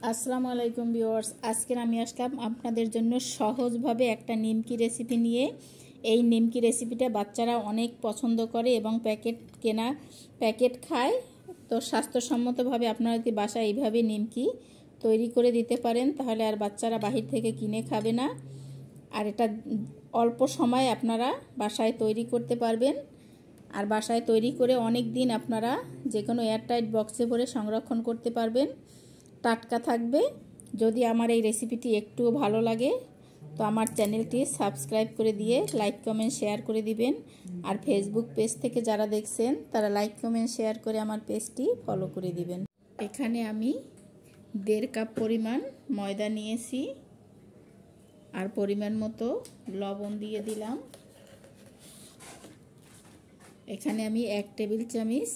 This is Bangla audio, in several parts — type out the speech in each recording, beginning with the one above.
আসসালামু আলাইকুম ভিউয়ার্স, আজকে আমি আসলাম আপনাদের জন্য সহজভাবে একটা নিমকি রেসিপি নিয়ে। এই নিমকি রেসিপিটা বাচ্চারা অনেক পছন্দ করে এবং প্যাকেট খায়। তো স্বাস্থ্যসম্মতভাবে আপনারা যদি বাসায় এইভাবে নিমকি তৈরি করে দিতে পারেন তাহলে আর বাচ্চারা বাহির থেকে কিনে খাবে না। আর এটা অল্প সময় আপনারা বাসায় তৈরি করতে পারবেন। আর বাসায় তৈরি করে অনেক দিন আপনারা যে কোনো এয়ারটাইট বক্সে ভরে সংরক্ষণ করতে পারবেন, টাটকা থাকবে। যদি আমার এই রেসিপিটি একটুও ভালো লাগে তো আমার চ্যানেলটি সাবস্ক্রাইব করে দিয়ে লাইক কমেন্ট শেয়ার করে দিবেন। আর ফেসবুক পেজ থেকে যারা দেখছেন তারা লাইক কমেন্ট শেয়ার করে আমার পেজটি ফলো করে দিবেন। এখানে আমি 1.5 কাপ পরিমাণ ময়দা নিয়েছি আর পরিমাণ মতো লবণ দিয়ে দিলাম। এখানে আমি 1 টেবিল চামচ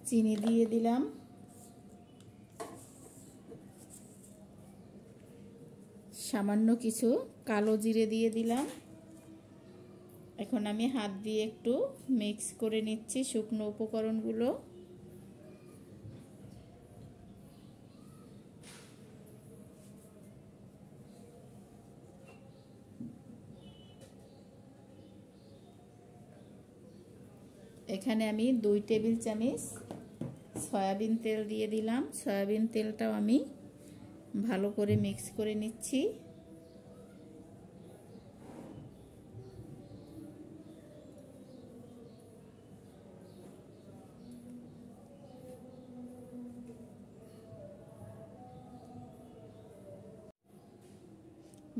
চিনি দিয়ে দিলাম। সামান্য কিছু কালো জিরে দিয়ে দিলাম। এখন আমি হাত দিয়ে একটু মিক্স করে নিচ্ছি শুকনো উপকরণগুলো। এখানে আমি 2 টেবিল চামচ সয়াবিন তেল দিয়ে দিলাম। সয়াবিন তেলটাও আমি ভালো করে মিক্স করে নিচ্ছি।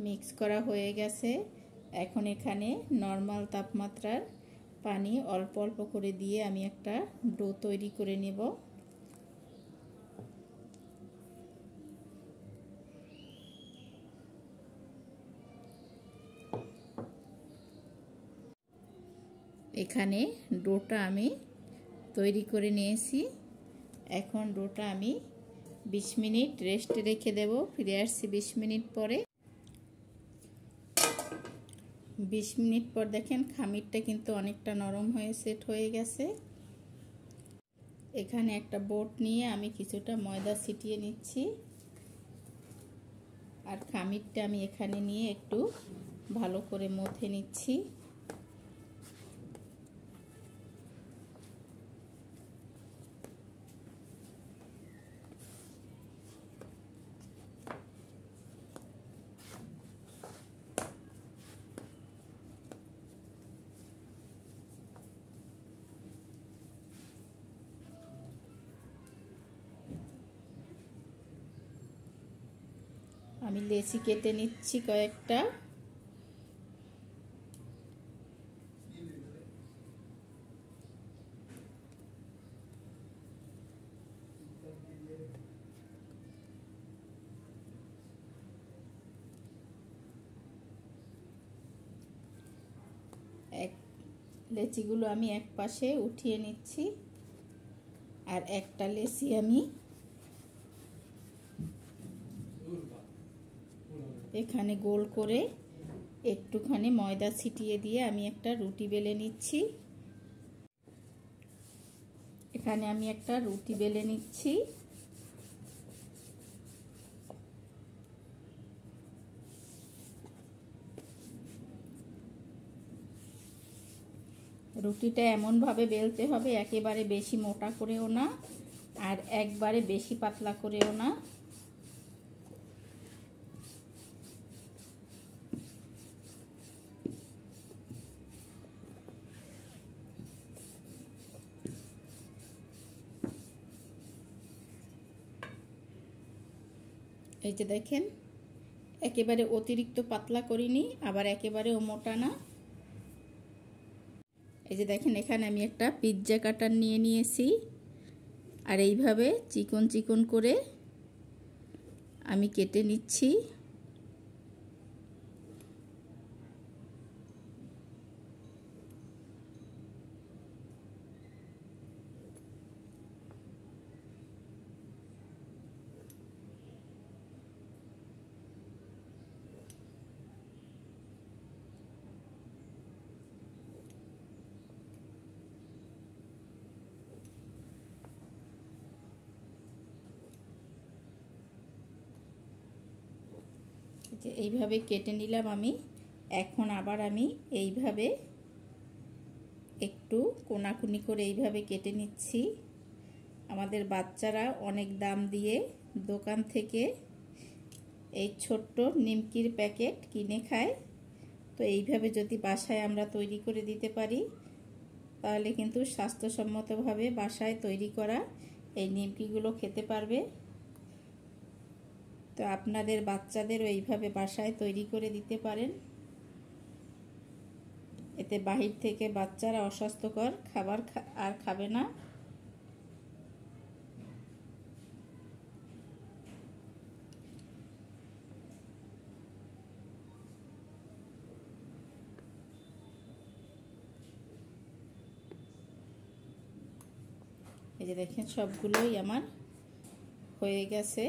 মিক্স করা হয়ে গেছে। এখন এখানে নরমাল তাপমাত্রার পানি অল্প অল্প করে দিয়ে আমি একটা ডো তৈরি করে নেব। এখানে ডোটা আমি তৈরি করে নিয়েছি। এখন ডোটা আমি 20 মিনিট রেস্টে রেখে দেব। ফিরে আসছি 20 মিনিট পরে। 20 মিনিট পর দেখেন খামিরটা কিন্তু অনেকটা নরম হয়ে সেট হয়ে গেছে। এখানে একটা বোট নিয়ে আমি কিছুটা ময়দা ছিটিয়ে নিচ্ছি আর খামিরটা আমি এখানে নিয়ে একটু ভালো করে মথে নিচ্ছি। আমি লেচি কেটে নিচ্ছি কয়েকটা। লেচিগুলো আমি এক পাশে উঠিয়ে নিচ্ছি আর একটা লেচি আমি এখানে গোল করে একটুখানি ময়দা ছিটিয়ে দিয়ে আমি একটা রুটি বেলে নিচ্ছি। এখানে আমি একটা রুটি বেলে নিচ্ছি। রুটিটা এমনভাবে বেলতে হবে একেবারে বেশি মোটা করেও না আর একবারে বেশি পাতলা করেও না। এই যে দেখেন একেবারে অতিরিক্ত পাতলা করিনি আবার একেবারেও মোটা না। এই যে দেখেন এখানে আমি একটা পিৎজা কাটার নিয়ে নিয়েছি আর এইভাবে চিকন চিকন করে আমি কেটে নিচ্ছি। যে এইভাবে কেটে নিলাম আমি। এখন আবার আমি এইভাবে একটু কোনাকুনি করে এইভাবে কেটে নিচ্ছি। আমাদের বাচ্চারা অনেক দাম দিয়ে দোকান থেকে এই ছোট্ট নিমকির প্যাকেট কিনে খায়। তো এইভাবে যদি বাসায় আমরা তৈরি করে দিতে পারি তাহলে কিন্তু স্বাস্থ্যসম্মতভাবে বাসায় তৈরি করা এই নিমকিগুলো খেতে পারবে। তো আপনাদের বাচ্চাদেরও এইভাবে বাসায় তৈরি করে দিতে পারেন। এতে বাহির থেকে বাচ্চারা অস্বাস্থ্যকর খাবার আর খাবে না। এই যে দেখেন সবগুলোই আমার হয়ে গেছে।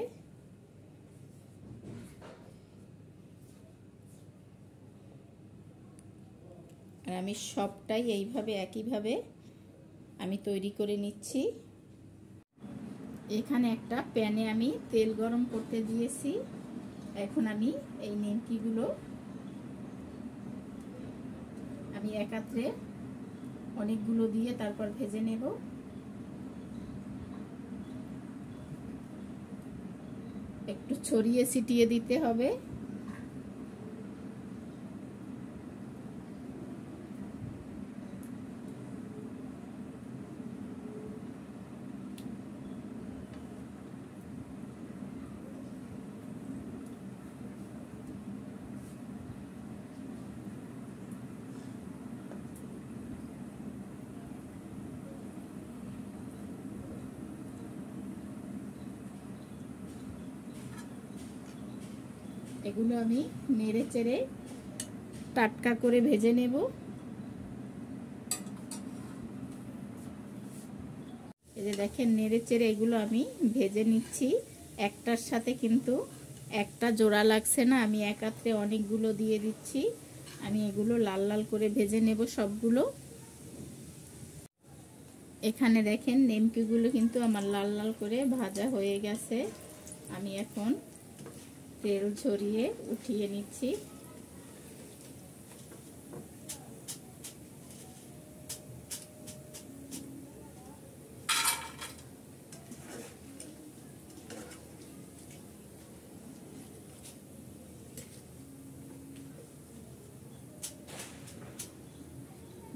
আর আমি সবটাই এইভাবে একইভাবে আমি তৈরি করে নিচ্ছি। এখানে একটা প্যানে আমি তেল গরম করতে দিয়েছি। এখন আমি এই নিমকিগুলো আমি একাত্রে অনেকগুলো দিয়ে তারপর ভেজে নেব। একটু ছড়িয়ে ছিটিয়ে দিতে হবে। এগুলো আমি নেড়ে চেড়ে টাটকা করে ভেজে নেব। এই যে দেখেন নেড়ে চেড়ে এগুলো আমি ভেজে নিচ্ছি। একটার সাথে কিন্তু একটা জোড়া লাগছে না, আমি একাত্রে অনেকগুলো দিয়ে দিচ্ছি। আমি এগুলো লাল লাল করে ভেজে নেব সবগুলো। এখানে দেখেন নিমকিগুলো কিন্তু আমার লাল লাল করে ভাজা হয়ে গেছে। আমি এখন তেল ঝরিয়ে উঠিয়ে নিচ্ছি।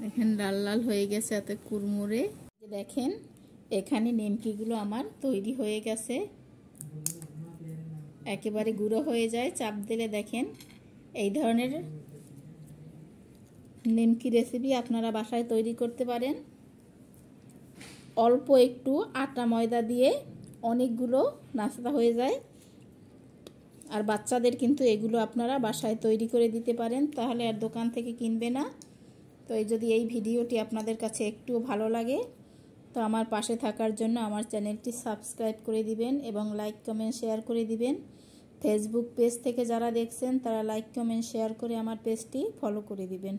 দেখেন লাল লাল হয়ে গেছে এত কুরমুরে। দেখেন এখানে নিমকিগুলো আমার তৈরি হয়ে গেছে। একেবারে গুঁড়ো হয়ে যায় চাপ দিলে। দেখেন এই ধরনের নিমকি রেসিপি আপনারা বাসায় তৈরি করতে পারেন। অল্প একটু আটা ময়দা দিয়ে অনেকগুলো নাস্তা হয়ে যায়। আর বাচ্চাদের কিন্তু এগুলো আপনারা বাসায় তৈরি করে দিতে পারেন, তাহলে আর দোকান থেকে কিনবে না। তো যদি এই ভিডিওটি আপনাদের কাছে একটু ভালো লাগে তো আমার পাশে থাকার জন্য আমার চ্যানেলটি সাবস্ক্রাইব করে দিবেন এবং লাইক কমেন্ট শেয়ার করে দিবেন। ফেসবুক পেজ থেকে যারা দেখছেন তারা লাইক কমেন্ট শেয়ার করে আমার পেজটি ফলো করে দিবেন।